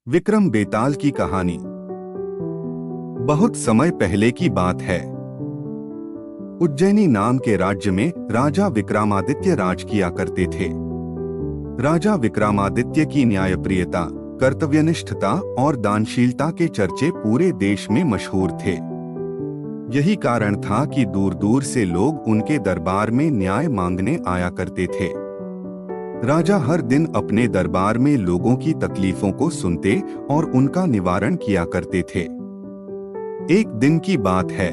विक्रम बेताल की कहानी। बहुत समय पहले की बात है। उज्जैनी नाम के राज्य में राजा विक्रमादित्य राज किया करते थे। राजा विक्रमादित्य की न्यायप्रियता, कर्तव्यनिष्ठता और दानशीलता के चर्चे पूरे देश में मशहूर थे। यही कारण था कि दूर दूर से लोग उनके दरबार में न्याय मांगने आया करते थे। राजा हर दिन अपने दरबार में लोगों की तकलीफों को सुनते और उनका निवारण किया करते थे। एक दिन की बात है,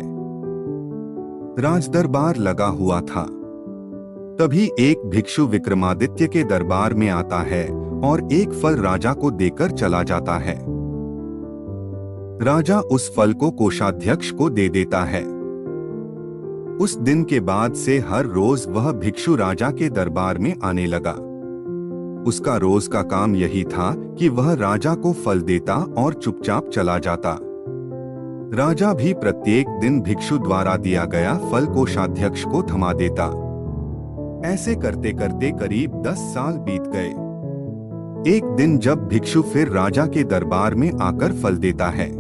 राजदरबार लगा हुआ था। तभी एक भिक्षु विक्रमादित्य के दरबार में आता है और एक फल राजा को देकर चला जाता है। राजा उस फल को कोषाध्यक्ष को दे देता है। उस दिन के बाद से हर रोज वह भिक्षु राजा के दरबार में आने लगा। उसका रोज का काम यही था कि वह राजा को फल देता और चुपचाप चला जाता। राजा भी प्रत्येक दिन भिक्षु द्वारा दिया गया फल कोषाध्यक्ष को थमा देता। ऐसे करते करते करीब 10 साल बीत गए। एक दिन जब भिक्षु फिर राजा के दरबार में आकर फल देता है,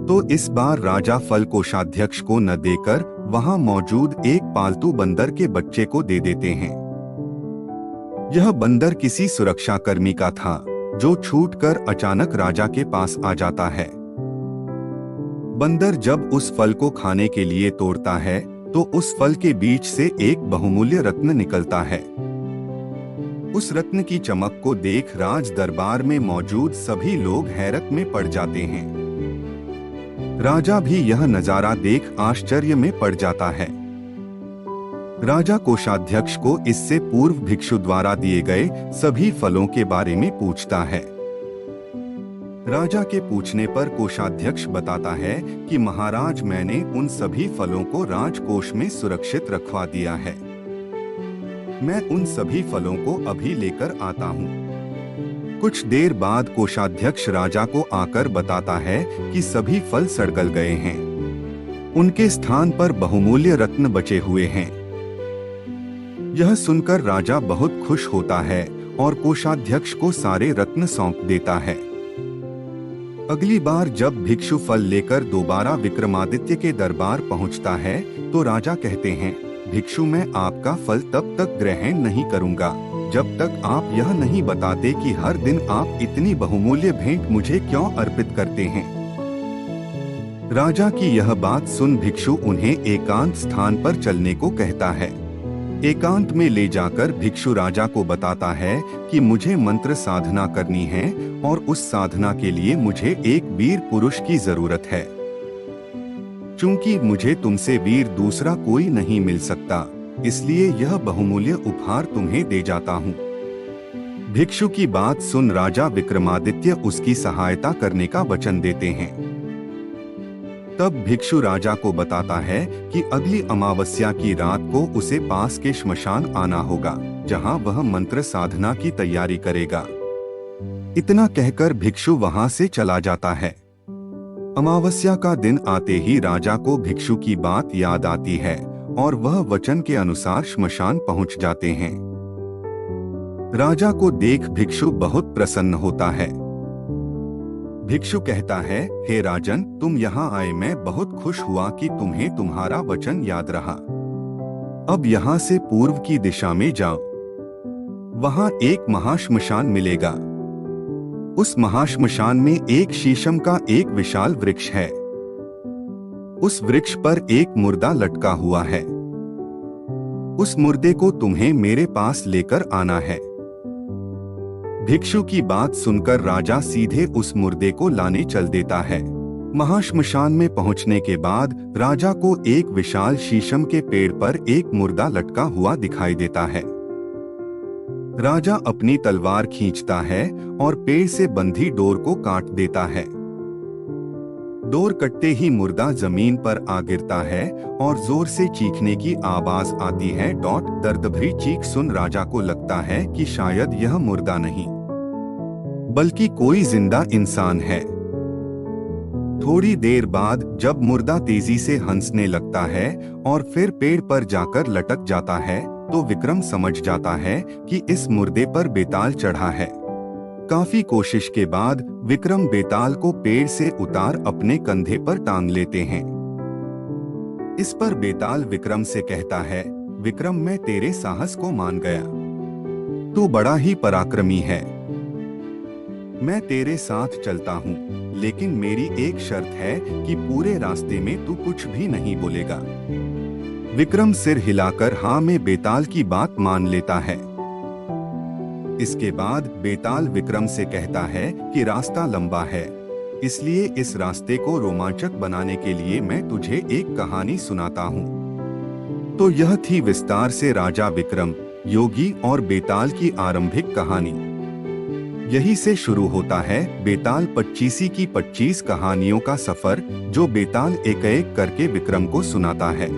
तो इस बार राजा फल कोषाध्यक्ष को न देकर वहां मौजूद एक पालतू बंदर के बच्चे को दे देते हैं। यह बंदर किसी सुरक्षाकर्मी का था, जो छूटकर अचानक राजा के पास आ जाता है। बंदर जब उस फल को खाने के लिए तोड़ता है, तो उस फल के बीच से एक बहुमूल्य रत्न निकलता है। उस रत्न की चमक को देख राज दरबार में मौजूद सभी लोग हैरत में पड़ जाते हैं। राजा भी यह नजारा देख आश्चर्य में पड़ जाता है। राजा कोषाध्यक्ष को इससे पूर्व भिक्षु द्वारा दिए गए सभी फलों के बारे में पूछता है। राजा के पूछने पर कोषाध्यक्ष बताता है कि महाराज, मैंने उन सभी फलों को राजकोष में सुरक्षित रखवा दिया है। मैं उन सभी फलों को अभी लेकर आता हूँ। कुछ देर बाद कोषाध्यक्ष राजा को आकर बताता है कि सभी फल सड़गल गए हैं। उनके स्थान पर बहुमूल्य रत्न बचे हुए हैं। यह सुनकर राजा बहुत खुश होता है और कोषाध्यक्ष को सारे रत्न सौंप देता है। अगली बार जब भिक्षु फल लेकर दोबारा विक्रमादित्य के दरबार पहुंचता है, तो राजा कहते हैं, भिक्षु, मैं आपका फल तब तक ग्रहण नहीं करूंगा जब तक आप यह नहीं बताते कि हर दिन आप इतनी बहुमूल्य भेंट मुझे क्यों अर्पित करते हैं। राजा की यह बात सुन भिक्षु उन्हें एकांत स्थान पर चलने को कहता है। एकांत में ले जाकर भिक्षु राजा को बताता है कि मुझे मंत्र साधना करनी है और उस साधना के लिए मुझे एक वीर पुरुष की जरूरत है। चूंकि मुझे तुमसे वीर दूसरा कोई नहीं मिल सकता, इसलिए यह बहुमूल्य उपहार तुम्हें दे जाता हूँ। भिक्षु की बात सुन राजा विक्रमादित्य उसकी सहायता करने का वचन देते हैं। तब भिक्षु राजा को बताता है कि अगली अमावस्या की रात को उसे पास के श्मशान आना होगा, जहाँ वह मंत्र साधना की तैयारी करेगा। इतना कहकर भिक्षु वहाँ से चला जाता है। अमावस्या का दिन आते ही राजा को भिक्षु की बात याद आती है और वह वचन के अनुसार श्मशान पहुंच जाते हैं। राजा को देख भिक्षु बहुत प्रसन्न होता है। भिक्षु कहता है, हे राजन, तुम यहाँ आए, मैं बहुत खुश हुआ कि तुम्हें तुम्हारा वचन याद रहा। अब यहाँ से पूर्व की दिशा में जाओ। वहाँ एक महाश्मशान मिलेगा। उस महाश्मशान में एक शीशम का एक विशाल वृक्ष है। उस वृक्ष पर एक मुर्दा लटका हुआ है। उस मुर्दे को तुम्हें मेरे पास लेकर आना है। भिक्षु की बात सुनकर राजा सीधे उस मुर्दे को लाने चल देता है। महाश्मशान में पहुंचने के बाद राजा को एक विशाल शीशम के पेड़ पर एक मुर्दा लटका हुआ दिखाई देता है। राजा अपनी तलवार खींचता है और पेड़ से बंधी डोर को काट देता है। डोर कटते ही मुर्दा जमीन पर आ गिरता है और जोर से चीखने की आवाज आती है। दर्द-भरी चीख सुन राजा को लगता है कि शायद यह मुर्दा नहीं, बल्कि कोई जिंदा इंसान है। थोड़ी देर बाद जब मुर्दा तेजी से हंसने लगता है और फिर पेड़ पर जाकर लटक जाता है, तो विक्रम समझ जाता है कि इस मुर्दे पर बेताल चढ़ा है। काफी कोशिश के बाद विक्रम बेताल को पेड़ से उतार अपने कंधे पर टांग लेते हैं। इस पर बेताल विक्रम से कहता है, विक्रम मैं तेरे साहस को मान गया, तू बड़ा ही पराक्रमी है। मैं तेरे साथ चलता हूँ, लेकिन मेरी एक शर्त है कि पूरे रास्ते में तू कुछ भी नहीं बोलेगा। विक्रम सिर हिलाकर हाँ में बेताल की बात मान लेता है। इसके बाद बेताल विक्रम से कहता है कि रास्ता लंबा है, इसलिए इस रास्ते को रोमांचक बनाने के लिए मैं तुझे एक कहानी सुनाता हूँ। तो यह थी विस्तार से राजा विक्रम, योगी और बेताल की आरंभिक कहानी। यही से शुरू होता है बेताल पच्चीसी की 25 कहानियों का सफर, जो बेताल एक एक करके विक्रम को सुनाता है।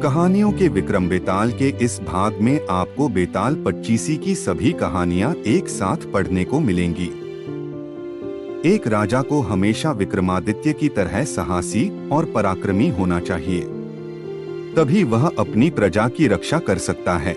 कहानियों के विक्रम बेताल के इस भाग में आपको बेताल पच्चीसी की सभी कहानियां एक साथ पढ़ने को मिलेंगी। एक राजा को हमेशा विक्रमादित्य की तरह साहसी और पराक्रमी होना चाहिए, तभी वह अपनी प्रजा की रक्षा कर सकता है।